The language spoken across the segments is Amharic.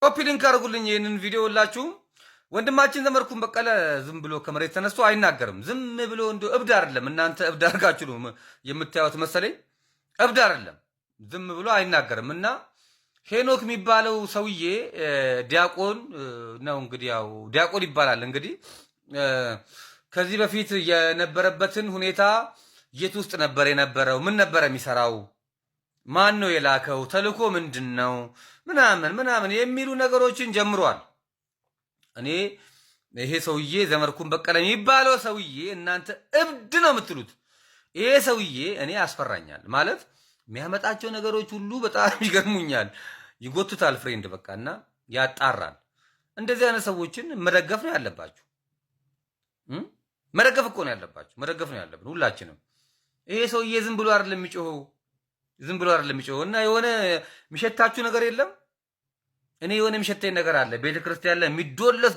ኮፒ ሊንክ አድርጉልኝ ይህንን ቪዲዮ ሁላችሁም። ወንድማችን ዘመድኩን በቀለ ዝም ብሎ ከመሬት ተነስቶ አይናገርም። ዝም ብሎ እንደ እብድ አይደለም። እናንተ እብድ አድርጋችሁ ነው የምታዩት መሰለኝ። እብድ አይደለም፣ ዝም ብሎ አይናገርም። እና ሄኖክ የሚባለው ሰውዬ ዲያቆን ነው። እንግዲህ ያው ዲያቆን ይባላል። እንግዲህ ከዚህ በፊት የነበረበትን ሁኔታ የት ውስጥ ነበር የነበረው? ምን ነበር የሚሰራው? ማን ነው የላከው? ተልኮ ምንድን ነው? ምናምን የሚሉ ነገሮችን ጀምሯል። እኔ ይሄ ሰውዬ ዘመድኩን በቀለ የሚባለው ሰውዬ እናንተ እብድ ነው የምትሉት። ይሄ ሰውዬ እኔ ያስፈራኛል ማለት የሚያመጣቸው ነገሮች ሁሉ በጣም ይገርሙኛል። ይጎቱታል ፍሬንድ በቃና ያጣራል። እንደዚህ አይነት ሰዎችን መደገፍ ነው ያለባችሁ። መደገፍ እኮ ነው ያለባችሁ። መደገፍ ነው ያለብን ሁላችንም። ይሄ ሰውዬ ዝም ብሎ አይደለም የሚጮኸው፣ ዝም ብሎ አይደለም የሚጮኸው። እና የሆነ የሚሸታችሁ ነገር የለም? እኔ የሆነ የሚሸተኝ ነገር አለ። ቤተክርስቲያን ላይ የሚዶለስ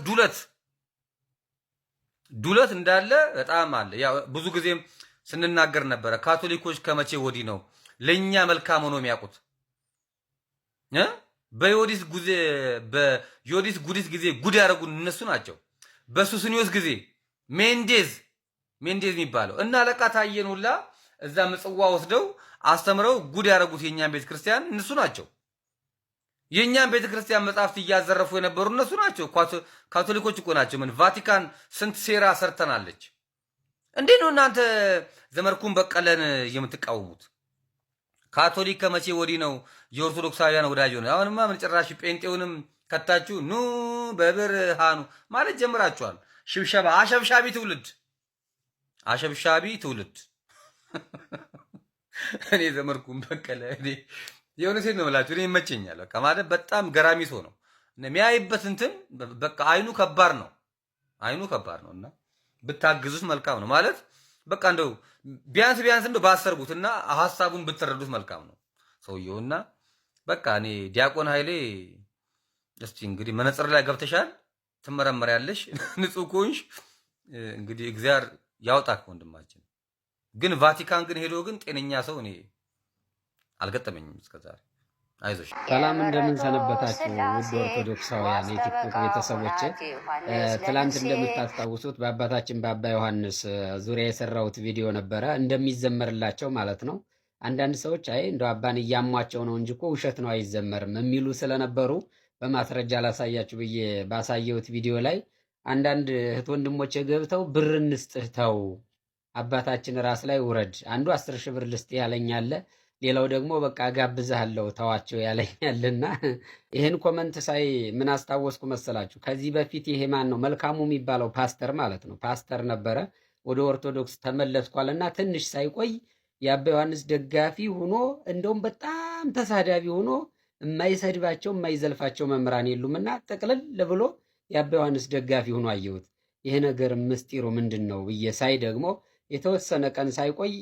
ዱለት እንዳለ በጣም አለ። ያው ብዙ ጊዜም ስንናገር ነበረ። ካቶሊኮች ከመቼ ወዲህ ነው ለኛ መልካም ሆኖ የሚያውቁት? በዮዲስ ጉዲስ ጊዜ ጉድ ያደረጉን እነሱ ናቸው። በሱስኒዮስ ጊዜ ሜንዴዝ የሚባለው እና አለቃ ታየን ሁላ እዛ ምጽዋ ወስደው አስተምረው ጉድ ያደረጉት የኛን ቤተክርስቲያን እነሱ ናቸው። የኛን ቤተክርስቲያን መጻሕፍት እያዘረፉ የነበሩ እነሱ ናቸው። ካቶሊኮች እኮ ናቸው። ምን ቫቲካን ስንት ሴራ ሰርተናለች። እንዴት ነው እናንተ ዘመድኩን በቀለን የምትቃወሙት? ካቶሊክ ከመቼ ወዲህ ነው የኦርቶዶክሳውያን ወዳጅ ሆነ? አሁንማ ምን ጭራሽ ጴንጤውንም ከታችሁ ኑ በብርሃኑ ማለት ጀምራችኋል። ሽብሸባ አሸብሻቢ ትውልድ እኔ ዘመድኩን በቀለ እኔ የሆነ ሴት ነው የምላችሁ። እኔ ይመቸኛል። በቃ ማለት በጣም ገራሚ ሰው ነው። የሚያይበት እንትን በቃ አይኑ ከባድ ነው እና ብታግዙት መልካም ነው። ማለት በቃ እንደው ቢያንስ እንደው ባሰርጉት እና ሐሳቡን ብትረዱት መልካም ነው ሰውየውና በቃ እኔ ዲያቆን ኃይሌ እስቲ እንግዲህ መነጽር ላይ ገብተሻል፣ ትመረመሪያለሽ። ንጹህ ኮንሽ እንግዲህ እግዚአብሔር ያውጣክ ወንድማችን። ግን ቫቲካን ግን ሄዶ ግን ጤነኛ ሰው እኔ አልገጠመኝም እስከዛሬ። አይዞሽ። ሰላም እንደምን ሰነበታችሁ ውድ ኦርቶዶክሳውያን የቲክቶክ ቤተሰቦች። ትላንት እንደምታስታውሱት በአባታችን በአባ ዮሐንስ ዙሪያ የሰራሁት ቪዲዮ ነበረ፣ እንደሚዘመርላቸው ማለት ነው። አንዳንድ ሰዎች አይ እንደው አባን እያሟቸው ነው እንጂ እኮ ውሸት ነው አይዘመርም የሚሉ ስለነበሩ በማስረጃ ላሳያችሁ ብዬ ባሳየሁት ቪዲዮ ላይ አንዳንድ እህት ወንድሞች ገብተው ብር እንስጥህ ተው አባታችን ራስ ላይ ውረድ፣ አንዱ 10 ሺህ ብር ልስጥ ያለኛለ፣ ሌላው ደግሞ በቃ ጋብዛለሁ ተዋቸው ያለኛልና ይሄን ኮመንት ሳይ ምን አስታወስኩ መሰላችሁ? ከዚህ በፊት ይሄ ማን ነው መልካሙ የሚባለው ፓስተር ማለት ነው፣ ፓስተር ነበረ፣ ወደ ኦርቶዶክስ ተመለስኳልና ትንሽ ሳይቆይ የአባ ዮሐንስ ደጋፊ ሆኖ እንደውም በጣም ተሳዳቢ ሆኖ የማይሰድባቸው የማይዘልፋቸው መምህራን የሉምና ጥቅልል ብሎ የአባ ዮሐንስ ደጋፊ ሆኖ አየሁት። ይሄ ነገር ምስጢሩ ምንድን ነው ብዬ ሳይ ደግሞ የተወሰነ ቀን ሳይቆይ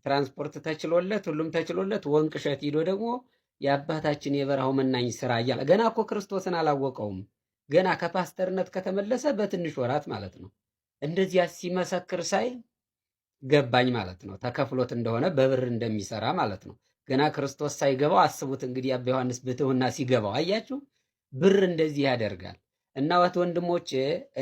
ትራንስፖርት ተችሎለት ሁሉም ተችሎለት ወንቅ እሸት ሂዶ ደግሞ የአባታችን የበረሃው መናኝ ስራ እያለ ገና እኮ ክርስቶስን አላወቀውም። ገና ከፓስተርነት ከተመለሰ በትንሽ ወራት ማለት ነው። እንደዚያ ሲመሰክር ሳይ ገባኝ ማለት ነው። ተከፍሎት እንደሆነ በብር እንደሚሰራ ማለት ነው። ገና ክርስቶስ ሳይገባው አስቡት እንግዲህ አባ ዮሐንስ ብትውና ሲገባው አያችሁ፣ ብር እንደዚህ ያደርጋል። እና ወንድሞቼ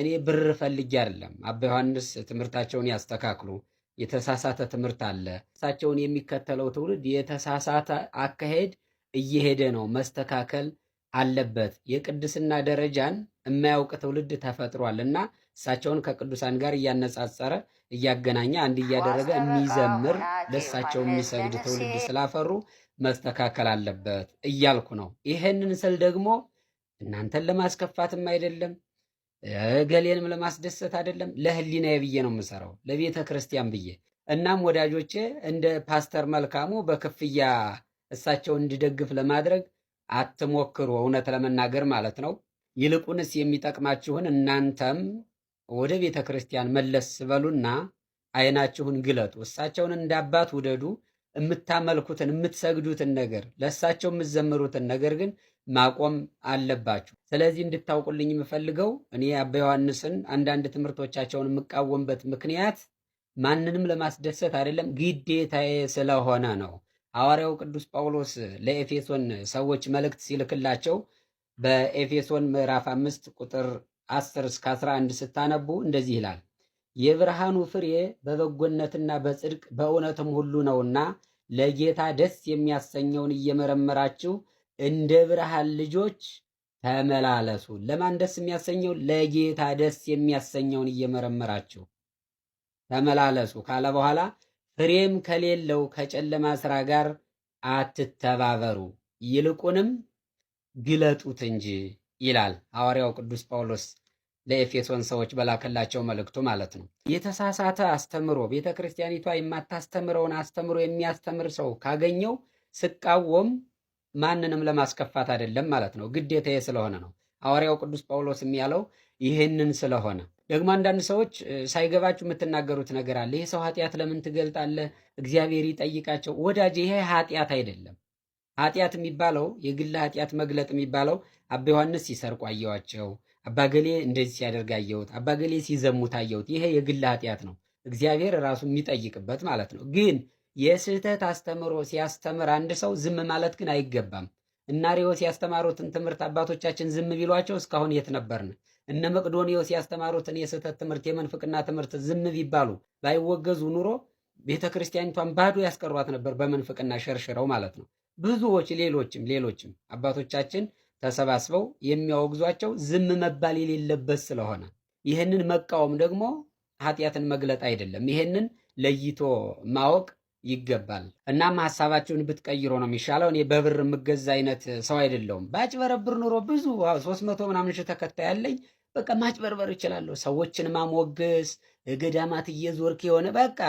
እኔ ብር ፈልጌ አይደለም። አባ ዮሐንስ ትምህርታቸውን ያስተካክሉ። የተሳሳተ ትምህርት አለ። እሳቸውን የሚከተለው ትውልድ የተሳሳተ አካሄድ እየሄደ ነው፣ መስተካከል አለበት። የቅድስና ደረጃን የማያውቅ ትውልድ ተፈጥሯል እና እሳቸውን ከቅዱሳን ጋር እያነጻጸረ እያገናኘ አንድ እያደረገ የሚዘምር ለእሳቸው የሚሰግድ ትውልድ ስላፈሩ መስተካከል አለበት እያልኩ ነው። ይሄንን ስል ደግሞ እናንተን ለማስከፋትም አይደለም ገሌንም ለማስደሰት አይደለም፣ ለህሊናዬ ብዬ ነው የምሰራው፣ ለቤተ ክርስቲያን ብዬ። እናም ወዳጆቼ እንደ ፓስተር መልካሙ በክፍያ እሳቸውን እንዲደግፍ ለማድረግ አትሞክሩ፣ እውነት ለመናገር ማለት ነው። ይልቁንስ የሚጠቅማችሁን እናንተም ወደ ቤተ ክርስቲያን መለስ በሉና አይናችሁን ግለጡ። እሳቸውን እንደ አባት ውደዱ። የምታመልኩትን የምትሰግዱትን ነገር ለእሳቸው የምትዘምሩትን ነገር ግን ማቆም አለባችሁ። ስለዚህ እንድታውቁልኝ የምፈልገው እኔ አባ ዮሐንስን አንዳንድ ትምህርቶቻቸውን የምቃወምበት ምክንያት ማንንም ለማስደሰት አይደለም፣ ግዴታዬ ስለሆነ ነው። ሐዋርያው ቅዱስ ጳውሎስ ለኤፌሶን ሰዎች መልእክት ሲልክላቸው በኤፌሶን ምዕራፍ 5 ቁጥር 10 እስከ 11 ስታነቡ እንደዚህ ይላል፣ የብርሃኑ ፍሬ በበጎነትና በጽድቅ በእውነትም ሁሉ ነውና ለጌታ ደስ የሚያሰኘውን እየመረመራችሁ እንደ ብርሃን ልጆች ተመላለሱ። ለማን ደስ የሚያሰኘው? ለጌታ ደስ የሚያሰኘውን እየመረመራችሁ ተመላለሱ ካለ በኋላ ፍሬም ከሌለው ከጨለማ ስራ ጋር አትተባበሩ፣ ይልቁንም ግለጡት እንጂ ይላል ሐዋርያው ቅዱስ ጳውሎስ ለኤፌሶን ሰዎች በላከላቸው መልእክቱ ማለት ነው። የተሳሳተ አስተምሮ ቤተ ክርስቲያኒቷ የማታስተምረውን አስተምሮ የሚያስተምር ሰው ካገኘው ስቃወም ማንንም ለማስከፋት አይደለም ማለት ነው፣ ግዴታዬ ስለሆነ ነው። ሐዋርያው ቅዱስ ጳውሎስም ያለው ይህንን ስለሆነ። ደግሞ አንዳንድ ሰዎች ሳይገባችሁ የምትናገሩት ነገር አለ። ይህ ሰው ኃጢአት ለምን ትገልጣለህ? እግዚአብሔር ይጠይቃቸው። ወዳጅ፣ ይሄ ኃጢአት አይደለም። ኃጢአት የሚባለው የግል ኃጢአት መግለጥ የሚባለው አባ ዮሐንስ ሲሰርቁ አየዋቸው፣ አባገሌ እንደዚህ ሲያደርግ አየሁት፣ አባገሌ ሲዘሙት አየሁት። ይሄ የግል ኃጢአት ነው፣ እግዚአብሔር ራሱ የሚጠይቅበት ማለት ነው። ግን የስህተት አስተምሮ ሲያስተምር አንድ ሰው ዝም ማለት ግን አይገባም። እነ አርዮስ ያስተማሩትን ትምህርት አባቶቻችን ዝም ቢሏቸው እስካሁን የት ነበርን? እነ መቅዶኒዮስ ያስተማሩትን የስህተት ትምህርት የመንፍቅና ትምህርት ዝም ቢባሉ ባይወገዙ ኑሮ ቤተ ክርስቲያኒቷን ባዶ ያስቀሯት ነበር፣ በመንፍቅና ሸርሽረው ማለት ነው። ብዙዎች ሌሎችም አባቶቻችን ተሰባስበው የሚያወግዟቸው ዝም መባል የሌለበት ስለሆነ ይህንን መቃወም ደግሞ ኃጢአትን መግለጥ አይደለም። ይህንን ለይቶ ማወቅ ይገባል። እናም ሀሳባችሁን ብትቀይሮ ነው የሚሻለው። እኔ በብር የምገዛ አይነት ሰው አይደለሁም። ባጭበረብር ኑሮ ብዙ 300 ምናምን ሺህ ተከታይ ያለኝ በቃ ማጭበርበር እችላለሁ። ሰዎችን ማሞገስ ገዳማት እየዞርክ የሆነ በቃ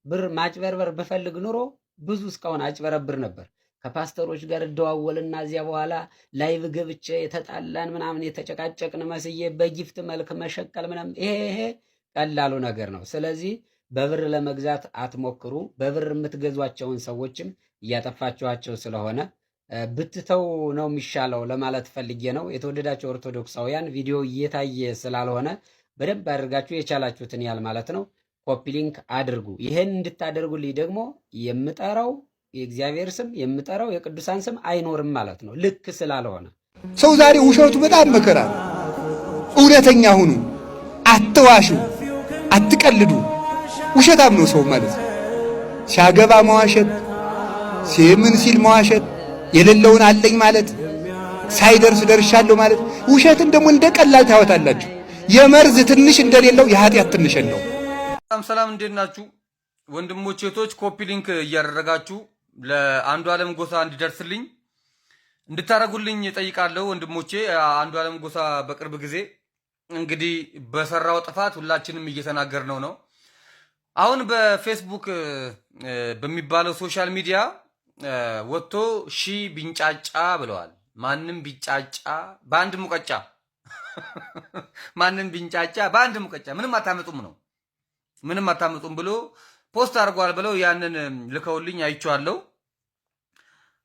ብር ማጭበርበር ብፈልግ ኑሮ ብዙ እስካሁን አጭበረብር ነበር። ከፓስተሮች ጋር እደዋወልና እዚያ በኋላ ላይቭ ገብቼ የተጣላን ምናምን የተጨቃጨቅን መስዬ በጊፍት መልክ መሸቀል ምናምን ይሄ ቀላሉ ነገር ነው። ስለዚህ በብር ለመግዛት አትሞክሩ። በብር የምትገዟቸውን ሰዎችም እያጠፋችኋቸው ስለሆነ ብትተው ነው የሚሻለው ለማለት ፈልጌ ነው። የተወደዳቸው ኦርቶዶክሳውያን ቪዲዮ እየታየ ስላልሆነ በደንብ አድርጋችሁ የቻላችሁትን ያህል ማለት ነው ኮፒ ሊንክ አድርጉ። ይህን እንድታደርጉልኝ ደግሞ የምጠራው የእግዚአብሔር ስም የምጠራው የቅዱሳን ስም አይኖርም ማለት ነው፣ ልክ ስላልሆነ። ሰው ዛሬ ውሸቱ በጣም መከራ። እውነተኛ ሁኑ፣ አትዋሹ፣ አትቀልዱ። ውሸታም ነው ሰው ማለት ሲያገባ መዋሸት፣ ሲምን ሲል መዋሸት፣ የሌለውን አለኝ ማለት፣ ሳይደርስ ደርሻለሁ ማለት። ውሸትን ደግሞ እንደ ቀላል ታወታላችሁ። የመርዝ ትንሽ እንደሌለው የኃጢአት ትንሽ ነው። ሰላም፣ እንዴት ናችሁ ወንድሞቼ እህቶች? ኮፒ ሊንክ እያደረጋችሁ ለአንዱ ዓለም ጎሳ እንዲደርስልኝ እንድታረጉልኝ ጠይቃለሁ ወንድሞቼ። አንዱ ዓለም ጎሳ በቅርብ ጊዜ እንግዲህ በሰራው ጥፋት ሁላችንም እየተናገርነው ነው። አሁን በፌስቡክ በሚባለው ሶሻል ሚዲያ ወጥቶ ሺ ቢንጫጫ ብለዋል። ማንም ቢንጫጫ በአንድ ሙቀጫ ማንም ቢንጫጫ በአንድ ሙቀጫ ምንም አታመጡም ነው፣ ምንም አታመጡም ብሎ ፖስት አድርጓል ብለው ያንን ልከውልኝ አይቼዋለሁ።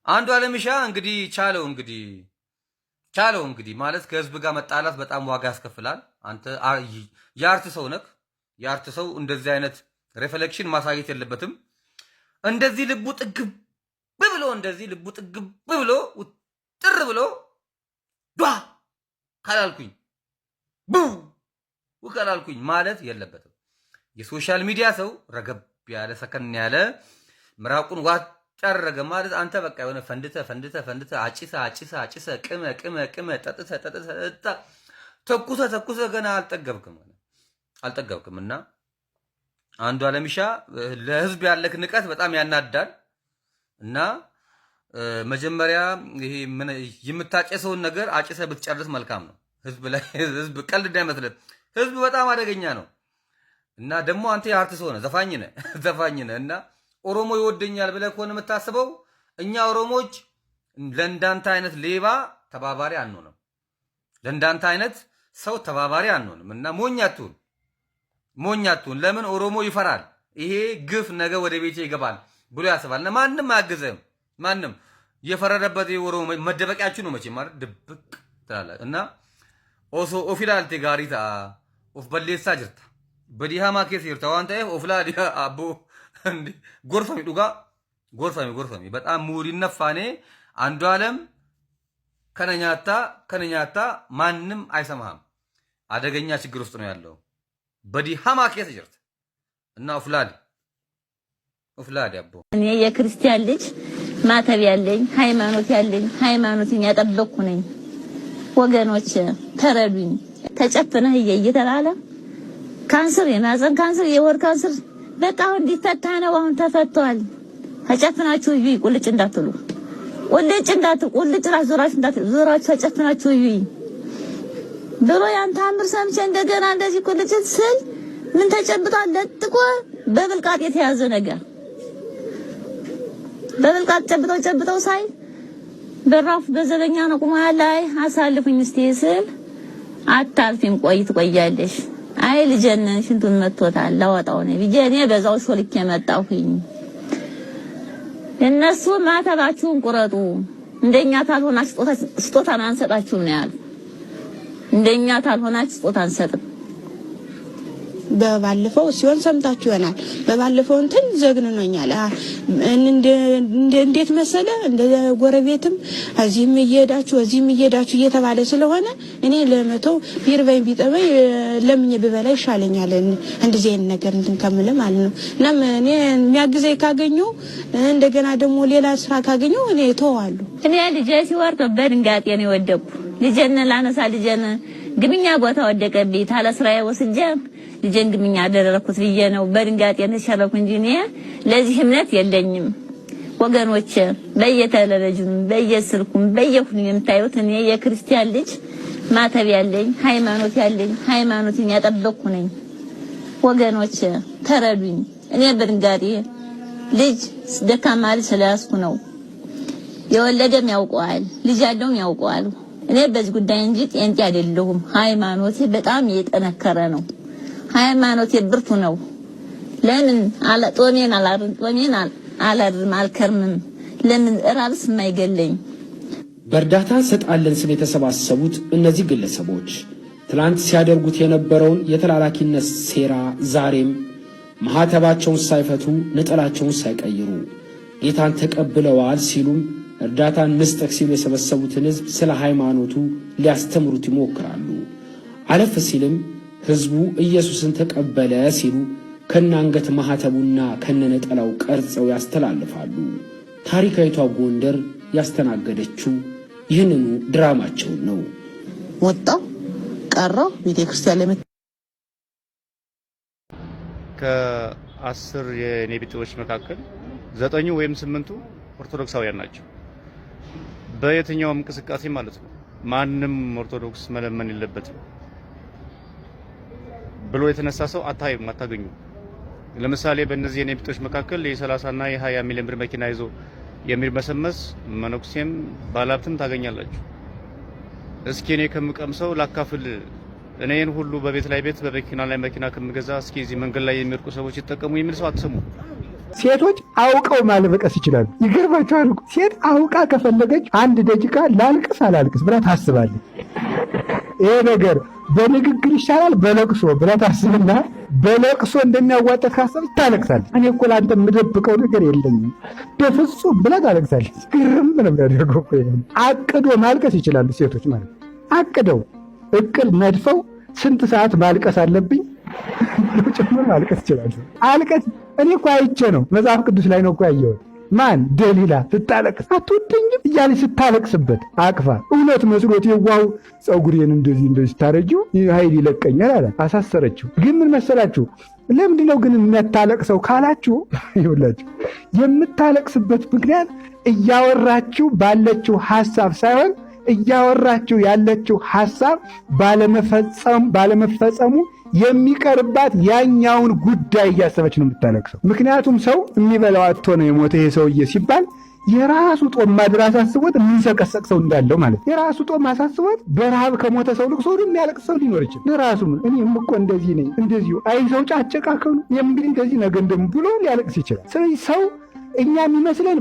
አንዱ ዓለምሻ እንግዲህ ቻለው እንግዲህ ማለት ከህዝብ ጋር መጣላት በጣም ዋጋ ያስከፍላል። አንተ የአርት ሰው ነህ። የአርት ሰው እንደዚህ አይነት ሪፍሌክሽን ማሳየት የለበትም። እንደዚህ ልቡ ጥግብ ብሎ ውጥር ብሎ ዷ ካላልኩኝ ማለት የለበትም። የሶሻል ሚዲያ ሰው ረገብ ያለ ሰከን ያለ ምራቁን ዋጥ ያደረገ ማለት አንተ በቃ የሆነ ፈንድተ አጭሰ ቅመ ጠጥተ ተኩሰ ገና አልጠገብክም። እና አንዱ ዓለምሻ ለህዝብ ያለክ ንቀት በጣም ያናዳል። እና መጀመሪያ ይሄ የምታጨሰውን ነገር አጭሰ ብትጨርስ መልካም ነው። ህዝብ ቀልድ እንዳይመስልህ። ህዝብ በጣም አደገኛ ነው። እና ደግሞ አንተ የአርት ሰው ነህ፣ ዘፋኝ ነህ። እና ኦሮሞ ይወደኛል ብለህ ከሆነ የምታስበው እኛ ኦሮሞዎች ለእንዳንተ አይነት ሌባ ተባባሪ አንሆንም፣ ለእንዳንተ አይነት ሰው ተባባሪ አንሆንም። እና ሞኝ አትሁን። ለምን ኦሮሞ ይፈራል። ይሄ ግፍ ነገ ወደ ቤቴ ይገባል ብሎ ያስባል። እና ማንም አያግዘህም። ማንም የፈረደበት ኦሮሞ መደበቂያችሁ ነው መቼም ማለት ድብቅ ትላለህ። እና ኦፊላልቴ ጋሪታ ኦፍ በሌሳ ጅርታ በዲሃማ ኬስ ይርታ ዋንተ ኦፍላ ዲሃ አቦ እንዴ ጎርፈሚ ዱጋ ጎርፈሚ በጣም ሙሪ ነፋኔ አንዱ ዓለም ከነኛታ ማንም አይሰማህም። አደገኛ ችግር ውስጥ ነው ያለው። በዲሃማ ኬስ ጅርት እና ኡፍላድ ያቦ እኔ የክርስቲያን ልጅ ማተብ ያለኝ ሃይማኖትን ያጠበቅኩ ነኝ። ወገኖች ተረዱኝ። ተጨፍነህ እየተባለ ካንሰር፣ የማህፀን ካንሰር፣ የወር ካንሰር በቃ አሁን እንዲፈታ ነው። አሁን ተፈቷል። ተጨፍናችሁ ይይ ቁልጭ እንዳትሉ ቁልጭ ዞራችሁ ተጨፍናችሁ ይይ ብሎ ያን ታምር ሰምቼ እንደገና እንደዚህ ቁልጭ ስል ምን ተጨብጧል? ለጥቆ በብልቃጥ የተያዘ ነገር በብልቃጥ ጨብጠው ሳይ በራፍ በዘበኛ ነው ቁማ ላይ አሳልፉኝ እስቲ ስል አታልፊም ትቆያለሽ። አይ ልጄን ሽንቱን መጥቶታል ላወጣው ነው ልጄኔ በዛው ሾልኬ መጣሁኝ። እነሱ ማተባችሁን ቁረጡ፣ እንደኛ ታልሆናችሁ ስጦታን አንሰጣችሁም ነው ያሉ። እንደኛ ታልሆናችሁ ስጦታ አንሰጥም። በባለፈው ሲሆን ሰምታችሁ ይሆናል። በባለፈው እንትን ዘግንኖኛል። እንዴት መሰለ እንደ ጎረቤትም እዚህም እየሄዳችሁ እየተባለ ስለሆነ እኔ ለመተው ቢርበኝ ቢጠበኝ ለምኜ ብበላ ይሻለኛል። እንደዚህ አይነት ነገር እንትን ከምል ማለት ነው። እናም እኔ የሚያግዘኝ ካገኘው እንደገና ደግሞ ሌላ ስራ ካገኘው እኔ እተዋለሁ። እኔ ልጄ ሲወርድ በድንጋጤ ነው የወደቅኩ። ልጄን ላነሳ ልጄን ግብኛ ቦታ ወደቀብኝ። ታለ ስራዬ ወስጄ ልጄን ግብኛ አደረኩት ብዬ ነው በድንጋጤ ተሸረኩ እንጂ እኔ ለዚህ እምነት የለኝም። ወገኖቼ በየተለበጁም በየስልኩም በየሁሉም የምታዩት እኔ የክርስቲያን ልጅ ማተብ ያለኝ ሃይማኖትን ያጠበቅኩ ነኝ። ወገኖቼ ተረዱኝ። እኔ በድንጋጤ ልጅ ደካማ ልጅ ስለያዝኩ ነው። የወለደም ያውቀዋል፣ ልጅ ያለውም ያውቀዋል። እኔ በዚህ ጉዳይ እንጂ ጤንጤ አይደለሁም። ሃይማኖቴ በጣም የጠነከረ ነው። ሃይማኖቴ ብርቱ ነው። ለምን ጦሜን አላድርም አልከርምም። ለምን ራብስ የማይገለኝ በእርዳታ እንሰጣለን ስለ የተሰባሰቡት እነዚህ ግለሰቦች ትላንት ሲያደርጉት የነበረውን የተላላኪነት ሴራ ዛሬም ማህተባቸውን ሳይፈቱ ነጠላቸውን ሳይቀይሩ ጌታን ተቀብለዋል ሲሉም እርዳታን መስጠት ሲሉ የሰበሰቡትን ሕዝብ ስለ ሃይማኖቱ ሊያስተምሩት ይሞክራሉ። አለፍ ሲልም ሕዝቡ ኢየሱስን ተቀበለ ሲሉ ከናንገት ማህተቡና ከነነጠላው ቀርጸው ያስተላልፋሉ። ታሪካዊቷ ጎንደር ያስተናገደችው ይህንኑ ድራማቸውን ነው። ወጣው ቀረው ቤተክርስቲያን ላይ ከ10 የኔ ቢጤዎች መካከል 9 ወይም 8 ኦርቶዶክሳውያን ናቸው። በየትኛውም እንቅስቃሴ ማለት ነው። ማንም ኦርቶዶክስ መለመን የለበትም ብሎ የተነሳ ሰው አታገኙ። ለምሳሌ በእነዚህ የኔ ቢጤዎች መካከል የ30 እና የ20 ሚሊዮን ብር መኪና ይዞ የሚርመሰመስ መነኩሴም ባለሀብትም ታገኛላችሁ። እስኪ እኔ ከምቀምሰው ላካፍል፣ እኔን ሁሉ በቤት ላይ ቤት በመኪና ላይ መኪና ከምገዛ እስኪ እዚህ መንገድ ላይ የሚርቁ ሰዎች ይጠቀሙ የሚል ሰው አትሰሙ። ሴቶች አውቀው ማልበቀስ ይችላሉ። ይገርማቸዋል። ሴት አውቃ ከፈለገች አንድ ደቂቃ ላልቅስ አላልቅስ ብላ ታስባለች። ይሄ ነገር በንግግር ይሻላል በለቅሶ ብላ ታስብና በለቅሶ እንደሚያዋጣት ካሰበች ታለቅሳለች። እኔ እኮ ለአንተ የምደብቀው ነገር የለኝም በፍጹም ብላ ታለቅሳለች። ግርም ነው የሚያደርገው። አቅዶ ማልቀስ ይችላሉ ሴቶች ማለት አቅደው እቅድ ነድፈው ስንት ሰዓት ማልቀስ አለብኝ ጭምር ማልቀስ ይችላሉ። አልቀስ እኔ እኮ አይቼ ነው መጽሐፍ ቅዱስ ላይ ነው እኮ ያየሁት። ማን ደሊላ ስታለቅስ አትወደኝም እያለች ስታለቅስበት አቅፋ እውነት መስሎት የዋው ፀጉሬን እንደዚህ ስታረጂው ኃይል ይለቀኛል አለ። አሳሰረችው። ግን ምን መሰላችሁ? ለምንድን ነው ግን የሚያታለቅሰው ካላችሁ፣ ይኸውላችሁ የምታለቅስበት ምክንያት እያወራችሁ ባለችው ሐሳብ ሳይሆን እያወራችሁ ያለችው ሐሳብ ባለመፈጸሙ የሚቀርባት ያኛውን ጉዳይ እያሰበች ነው የምታለቅሰው። ምክንያቱም ሰው የሚበላው አጥቶ ነው የሞተ ይሄ ሰውዬ ሲባል የራሱ ጦም ማድረስ አሳስቦት የሚንሰቀሰቅ ሰው እንዳለው ማለት የራሱ ጦም አሳስቦት በረሃብ ከሞተ ሰው ልቅሶ የሚያለቅስ ሰው ሊኖር ይችላል። ለራሱ እኔም እኮ እንደዚህ ነኝ እንደዚሁ አይ ሰው ጫጨቃከሉ እንግዲህ እንደዚህ ነገ እንደም ብሎ ሊያለቅስ ይችላል። ስለዚህ ሰው እኛ የሚመስለን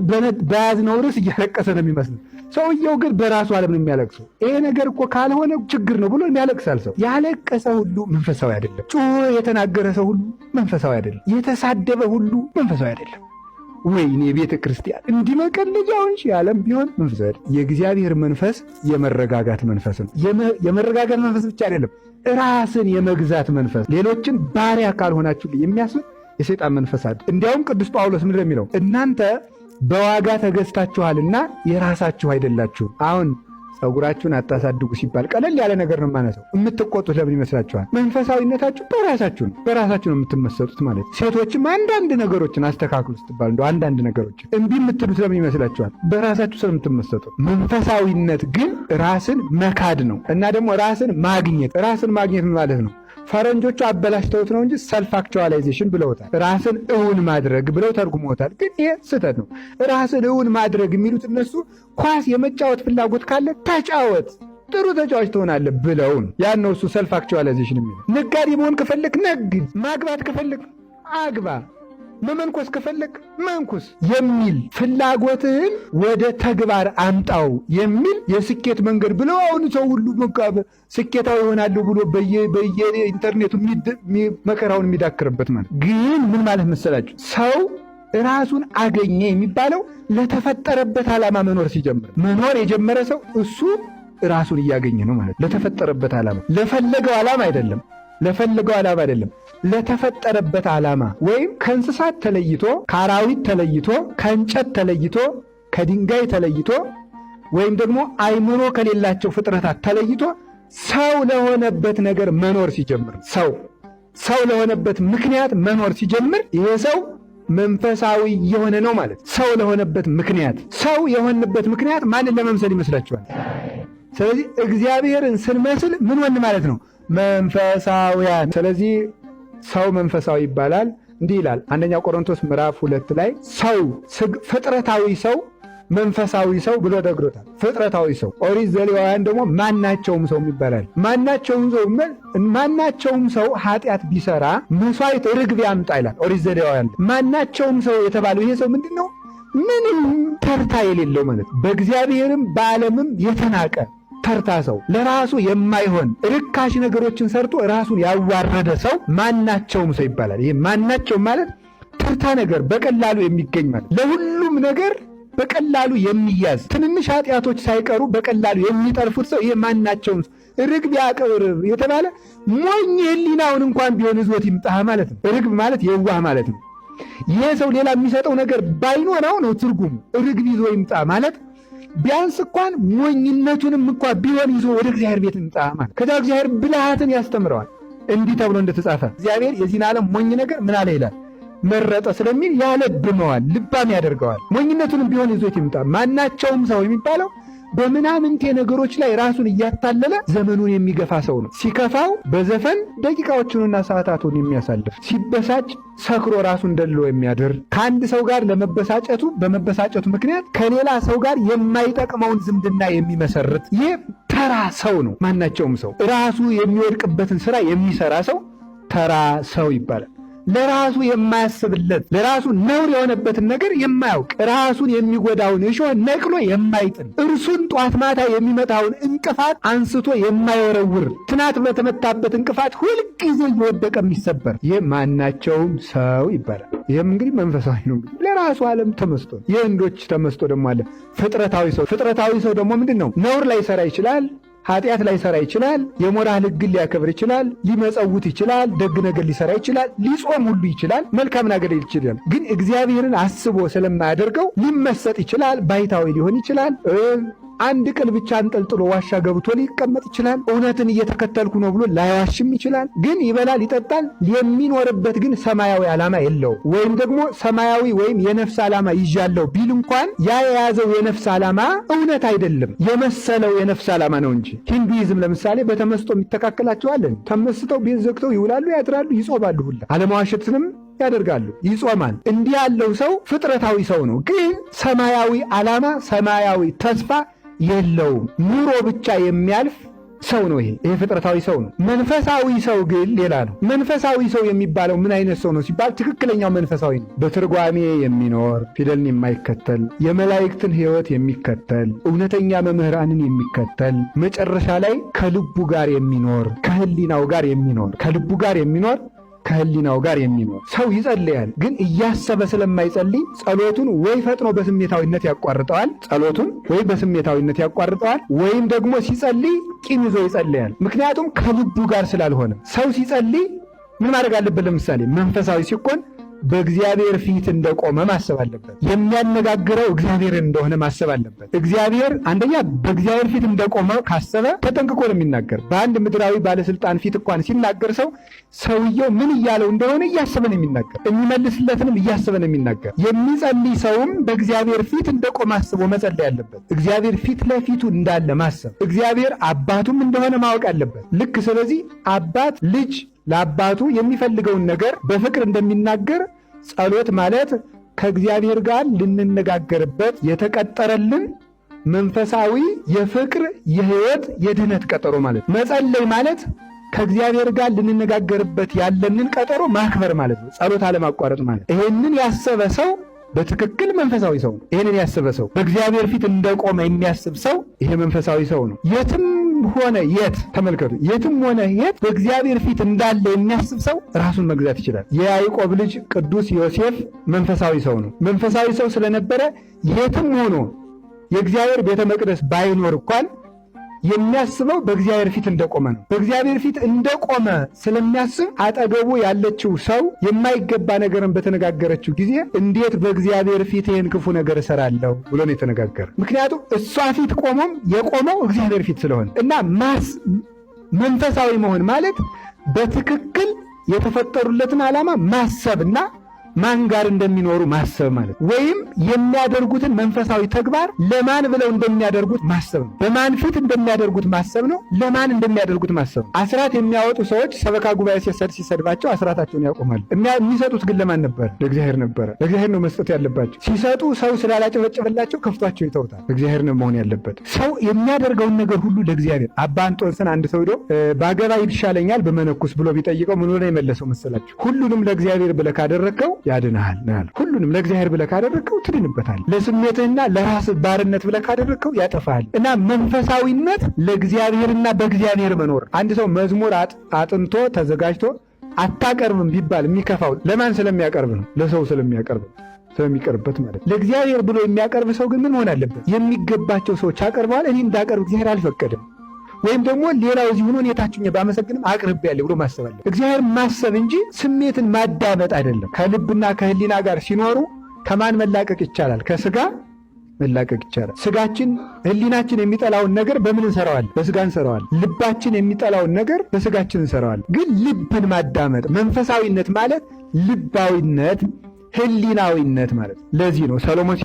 በያዝነው ርዕስ እያለቀሰ ነው የሚመስለን። ሰውየው ግን በራሱ ዓለም ነው የሚያለቅሰው። ይሄ ነገር እኮ ካልሆነ ችግር ነው ብሎ የሚያለቅሳል። ሰው ያለቀሰ ሁሉ መንፈሳዊ አይደለም። ጮኸ የተናገረ ሰው ሁሉ መንፈሳዊ አይደለም። የተሳደበ ሁሉ መንፈሳዊ አይደለም። ወይኔ ቤተ ክርስቲያን እንዲህ መቀለጃውን ዓለም ቢሆን መንፈስ የእግዚአብሔር መንፈስ የመረጋጋት መንፈስ ነው። የመረጋጋት መንፈስ ብቻ አይደለም፣ ራስን የመግዛት መንፈስ፣ ሌሎችን ባሪያ ካልሆናችሁ የሚያስብ የሰይጣን መንፈስ አለ። እንዲያውም ቅዱስ ጳውሎስ ምንድን ነው የሚለው? እናንተ በዋጋ ተገዝታችኋልና የራሳችሁ አይደላችሁ። አሁን ጸጉራችሁን አታሳድጉ ሲባል ቀለል ያለ ነገር ነው ማነሳው። የምትቆጡት ለምን ይመስላችኋል? መንፈሳዊነታችሁ በራሳችሁ ነው የምትመሰጡት ማለት። ሴቶችም አንዳንድ ነገሮችን አስተካክሉ ስትባል እንደው አንዳንድ ነገሮችን እምቢ የምትሉት ለምን ይመስላችኋል? በራሳችሁ ስለምትመሰጡት። መንፈሳዊነት ግን ራስን መካድ ነው እና ደግሞ ራስን ማግኘት ማለት ነው። ፈረንጆቹ አበላሽተውት ነው እንጂ ሰልፍ አክቹዋላይዜሽን ብለውታል። ራስን እውን ማድረግ ብለው ተርጉሞታል። ግን ይሄ ስህተት ነው። ራስን እውን ማድረግ የሚሉት እነሱ ኳስ የመጫወት ፍላጎት ካለ ተጫወት፣ ጥሩ ተጫዋች ትሆናለህ ብለውን ያን ነው እሱ ሰልፍ አክቹዋላይዜሽን የሚለው። ነጋዴ መሆን ከፈለክ ነግድ፣ ማግባት ከፈለክ አግባ፣ መመንኮስ ከፈለክ መንኩስ የሚል ፍላጎትህን ወደ ተግባር አምጣው የሚል የስኬት መንገድ ብለው አሁን ሰው ሁሉ ስኬታዊ ይሆናሉ ብሎ በየኢንተርኔቱ መከራውን የሚዳክርበት ማለት። ግን ምን ማለት መሰላችሁ? ሰው ራሱን አገኘ የሚባለው ለተፈጠረበት ዓላማ መኖር ሲጀምር። መኖር የጀመረ ሰው እሱ ራሱን እያገኘ ነው ማለት። ለተፈጠረበት ዓላማ፣ ለፈለገው ዓላማ አይደለም፣ ለተፈጠረበት ዓላማ ወይም ከእንስሳት ተለይቶ፣ ከአራዊት ተለይቶ፣ ከእንጨት ተለይቶ፣ ከድንጋይ ተለይቶ ወይም ደግሞ አይምሮ ከሌላቸው ፍጥረታት ተለይቶ ሰው ለሆነበት ነገር መኖር ሲጀምር፣ ሰው ለሆነበት ምክንያት መኖር ሲጀምር ይሄ ሰው መንፈሳዊ የሆነ ነው ማለት። ሰው ለሆነበት ምክንያት፣ ሰው የሆነበት ምክንያት ማንን ለመምሰል ይመስላችኋል? ስለዚህ እግዚአብሔርን ስንመስል ምን ሆን ማለት ነው? መንፈሳውያን። ስለዚህ ሰው መንፈሳዊ ይባላል። እንዲህ ይላል አንደኛ ቆሮንቶስ ምዕራፍ 2 ላይ ሰው ፍጥረታዊ ሰው መንፈሳዊ ሰው ብሎ ደግሮታል። ፍጥረታዊ ሰው። ኦሪት ዘሌዋውያን ደግሞ ማናቸውም ሰው ይባላል። ማናቸውም ሰው ኃጢአት ቢሰራ መስዋዕት ርግብ ያምጣ ይላል ኦሪት ዘሌዋውያን። ማናቸውም ሰው የተባለው ይሄ ሰው ምንድን ነው? ምንም ተርታ የሌለው ማለት፣ በእግዚአብሔርም በዓለምም የተናቀ ተርታ ሰው፣ ለራሱ የማይሆን ርካሽ ነገሮችን ሰርቶ ራሱን ያዋረደ ሰው ማናቸውም ሰው ይባላል። ይሄ ማናቸውም ማለት ተርታ ነገር በቀላሉ የሚገኝ ማለት፣ ለሁሉም ነገር በቀላሉ የሚያዝ ትንንሽ ኃጢአቶች ሳይቀሩ በቀላሉ የሚጠርፉት ሰው ይሄ ማናቸውም ሰው። ርግብ ያቅብር የተባለ ሞኝ ሕሊናውን እንኳን ቢሆን ይዞት ይምጣ ማለት ነው። ርግብ ማለት የዋህ ማለት ነው። ይሄ ሰው ሌላ የሚሰጠው ነገር ባይኖረው ነው ትርጉሙ። ርግብ ይዞ ይምጣ ማለት ቢያንስ እንኳን ሞኝነቱንም እንኳን ቢሆን ይዞ ወደ እግዚአብሔር ቤት ይምጣ ማለት። ከዛ እግዚአብሔር ብልሃትን ያስተምረዋል። እንዲህ ተብሎ እንደተጻፈ እግዚአብሔር የዚህን ዓለም ሞኝ ነገር ምን አለ ይላል መረጠ ስለሚል ያለብመዋል፣ ልባም ያደርገዋል። ሞኝነቱንም ቢሆን ይዞት ይምጣ። ማናቸውም ሰው የሚባለው በምናምንቴ ነገሮች ላይ ራሱን እያታለለ ዘመኑን የሚገፋ ሰው ነው። ሲከፋው በዘፈን ደቂቃዎቹንና ሰዓታቱን የሚያሳልፍ፣ ሲበሳጭ ሰክሮ ራሱን ደልሎ የሚያድር፣ ከአንድ ሰው ጋር በመበሳጨቱ ምክንያት ከሌላ ሰው ጋር የማይጠቅመውን ዝምድና የሚመሰርት ይህ ተራ ሰው ነው። ማናቸውም ሰው ራሱ የሚወድቅበትን ስራ የሚሰራ ሰው ተራ ሰው ይባላል። ለራሱ የማያስብለት፣ ለራሱ ነውር የሆነበትን ነገር የማያውቅ፣ ራሱን የሚጎዳውን እሾህ ነቅሎ የማይጥል፣ እርሱን ጧት ማታ የሚመታውን እንቅፋት አንስቶ የማይወረውር፣ ትናት በተመታበት እንቅፋት ሁልጊዜ እየወደቀ የሚሰበር ይህ ማናቸውም ሰው ይባላል። ይህም እንግዲህ መንፈሳዊ ነው። ለራሱ ዓለም ተመስጦ፣ የህንዶች ተመስጦ ደግሞ አለ ፍጥረታዊ ሰው። ፍጥረታዊ ሰው ደግሞ ምንድን ነው? ነውር ላይ ሰራ ይችላል፣ ኃጢአት ላይ ሰራ ይችላል፣ የሞራል ሕግን ሊያከብር ይችላል፣ ሊመጸውት ይችላል፣ ደግ ነገር ሊሰራ ይችላል፣ ሊጾም ሁሉ ይችላል፣ መልካም ነገር ይችላል። ግን እግዚአብሔርን አስቦ ስለማያደርገው ሊመሰጥ ይችላል፣ ባይታዊ ሊሆን ይችላል፣ አንድ ቅል ብቻ አንጠልጥሎ ዋሻ ገብቶ ሊቀመጥ ይችላል፣ እውነትን እየተከተልኩ ነው ብሎ ላይዋሽም ይችላል። ግን ይበላል፣ ይጠጣል። የሚኖርበት ግን ሰማያዊ ዓላማ የለው። ወይም ደግሞ ሰማያዊ ወይም የነፍስ ዓላማ ይዣለው ቢል እንኳን ያ የያዘው የነፍስ ዓላማ እውነት አይደለም፣ የመሰለው የነፍስ ዓላማ ነው እንጂ። ሂንዱይዝም ለምሳሌ በተመስጦ የሚተካከላቸዋለን። ተመስጠው ቤት ዘግተው ይውላሉ፣ ያድራሉ፣ ይጾማሉ፣ ሁላ አለማዋሸትንም ያደርጋሉ፣ ይጾማል። እንዲህ ያለው ሰው ፍጥረታዊ ሰው ነው። ግን ሰማያዊ ዓላማ ሰማያዊ ተስፋ የለውም። ኑሮ ብቻ የሚያልፍ ሰው ነው። ይሄ ፍጥረታዊ ሰው ነው። መንፈሳዊ ሰው ግን ሌላ ነው። መንፈሳዊ ሰው የሚባለው ምን አይነት ሰው ነው ሲባል ትክክለኛው መንፈሳዊ ነው። በትርጓሜ የሚኖር ፊደልን የማይከተል የመላእክትን ሕይወት የሚከተል እውነተኛ መምህራንን የሚከተል መጨረሻ ላይ ከልቡ ጋር የሚኖር ከህሊናው ጋር የሚኖር ከልቡ ጋር የሚኖር ከህሊናው ጋር የሚኖር ሰው ይጸልያል፣ ግን እያሰበ ስለማይጸልይ ጸሎቱን ወይ ፈጥኖ በስሜታዊነት ያቋርጠዋል፣ ወይም ደግሞ ሲጸልይ ቂም ይዞ ይጸልያል። ምክንያቱም ከልቡ ጋር ስላልሆነ። ሰው ሲጸልይ ምን ማድረግ አለበት? ለምሳሌ መንፈሳዊ ሲኮን በእግዚአብሔር ፊት እንደቆመ ማሰብ አለበት። የሚያነጋግረው እግዚአብሔርን እንደሆነ ማሰብ አለበት። እግዚአብሔር አንደኛ በእግዚአብሔር ፊት እንደቆመ ካሰበ ተጠንቅቆ ነው የሚናገር። በአንድ ምድራዊ ባለስልጣን ፊት እንኳን ሲናገር ሰውየው ምን እያለው እንደሆነ እያሰበ ነው የሚናገር፣ የሚመልስለትንም እያሰበ ነው የሚናገር። የሚጸልይ ሰውም በእግዚአብሔር ፊት እንደቆመ አስቦ መጸለይ አለበት። እግዚአብሔር ፊት ለፊቱ እንዳለ ማሰብ፣ እግዚአብሔር አባቱም እንደሆነ ማወቅ አለበት። ልክ ስለዚህ አባት ልጅ ለአባቱ የሚፈልገውን ነገር በፍቅር እንደሚናገር ጸሎት ማለት ከእግዚአብሔር ጋር ልንነጋገርበት የተቀጠረልን መንፈሳዊ የፍቅር የሕይወት የድህነት ቀጠሮ ማለት። መጸለይ ማለት ከእግዚአብሔር ጋር ልንነጋገርበት ያለንን ቀጠሮ ማክበር ማለት ነው። ጸሎት አለማቋረጥ ማለት። ይሄንን ያሰበ ሰው በትክክል መንፈሳዊ ሰው ነው። ይሄንን ያሰበ ሰው በእግዚአብሔር ፊት እንደቆመ የሚያስብ ሰው ይሄ መንፈሳዊ ሰው ነው። የትም ሆነ የት ተመልከቱ፣ የትም ሆነ የት በእግዚአብሔር ፊት እንዳለ የሚያስብ ሰው ራሱን መግዛት ይችላል። የያዕቆብ ልጅ ቅዱስ ዮሴፍ መንፈሳዊ ሰው ነው። መንፈሳዊ ሰው ስለነበረ የትም ሆኖ የእግዚአብሔር ቤተ መቅደስ ባይኖር እንኳን የሚያስበው በእግዚአብሔር ፊት እንደቆመ ነው። በእግዚአብሔር ፊት እንደቆመ ስለሚያስብ አጠገቡ ያለችው ሰው የማይገባ ነገርን በተነጋገረችው ጊዜ እንዴት በእግዚአብሔር ፊት ይህን ክፉ ነገር እሰራለሁ ብሎ ነው የተነጋገረ። ምክንያቱም እሷ ፊት የቆመው እግዚአብሔር ፊት ስለሆነ እና መንፈሳዊ መሆን ማለት በትክክል የተፈጠሩለትን ዓላማ ማሰብና ማን ጋር እንደሚኖሩ ማሰብ ማለት ወይም የሚያደርጉትን መንፈሳዊ ተግባር ለማን ብለው እንደሚያደርጉት ማሰብ ነው። በማን ፊት እንደሚያደርጉት ማሰብ ነው። ለማን እንደሚያደርጉት ማሰብ ነው። አስራት የሚያወጡ ሰዎች ሰበካ ጉባኤ ሲሰድባቸው አስራታቸውን ያቆማሉ። የሚሰጡት ግን ለማን ነበር? ለእግዚአብሔር ነበረ። ለእግዚአብሔር ነው መስጠት ያለባቸው። ሲሰጡ ሰው ስላላጨበጨበላቸው ከፍቷቸው ይተውታል። እግዚአብሔር ነው መሆን ያለበት። ሰው የሚያደርገውን ነገር ሁሉ ለእግዚአብሔር። አባ እንጦንስን አንድ ሰው ሄዶ ባገባ ይሻለኛል በመነኩስ ብሎ ቢጠይቀው ምን ሆነ የመለሰው መሰላችሁ? ሁሉንም ለእግዚአብሔር ብለህ ካደረግከው ያድንሃል ነው። ሁሉንም ለእግዚአብሔር ብለህ ካደረግከው ትድንበታል። ለስሜትህና ለራስህ ባርነት ብለህ ካደረግከው ያጠፋሃል። እና መንፈሳዊነት ለእግዚአብሔርና በእግዚአብሔር መኖር። አንድ ሰው መዝሙር አጥንቶ ተዘጋጅቶ አታቀርብም ቢባል የሚከፋው ለማን ስለሚያቀርብ ነው? ለሰው ስለሚቀርብበት ማለት። ለእግዚአብሔር ብሎ የሚያቀርብ ሰው ግን ምን መሆን አለበት? የሚገባቸው ሰዎች አቀርበዋል፣ እኔ እንዳቀርብ እግዚአብሔር አልፈቀደም። ወይም ደግሞ ሌላው እዚህ ሆኖ የታችኛ ባመሰግንም አቅርቤያለሁ ብሎ ማሰብ አለ። እግዚአብሔር ማሰብ እንጂ ስሜትን ማዳመጥ አይደለም። ከልብና ከህሊና ጋር ሲኖሩ ከማን መላቀቅ ይቻላል? ከስጋ መላቀቅ ይቻላል። ህሊናችን የሚጠላውን ነገር በምን እንሰራዋለን? በስጋ እንሰራዋለን። ልባችን የሚጠላውን ነገር በስጋችን እንሰራዋለን። ግን ልብን ማዳመጥ መንፈሳዊነት ማለት ልባዊነት፣ ህሊናዊነት ማለት። ለዚህ ነው ሰሎሞን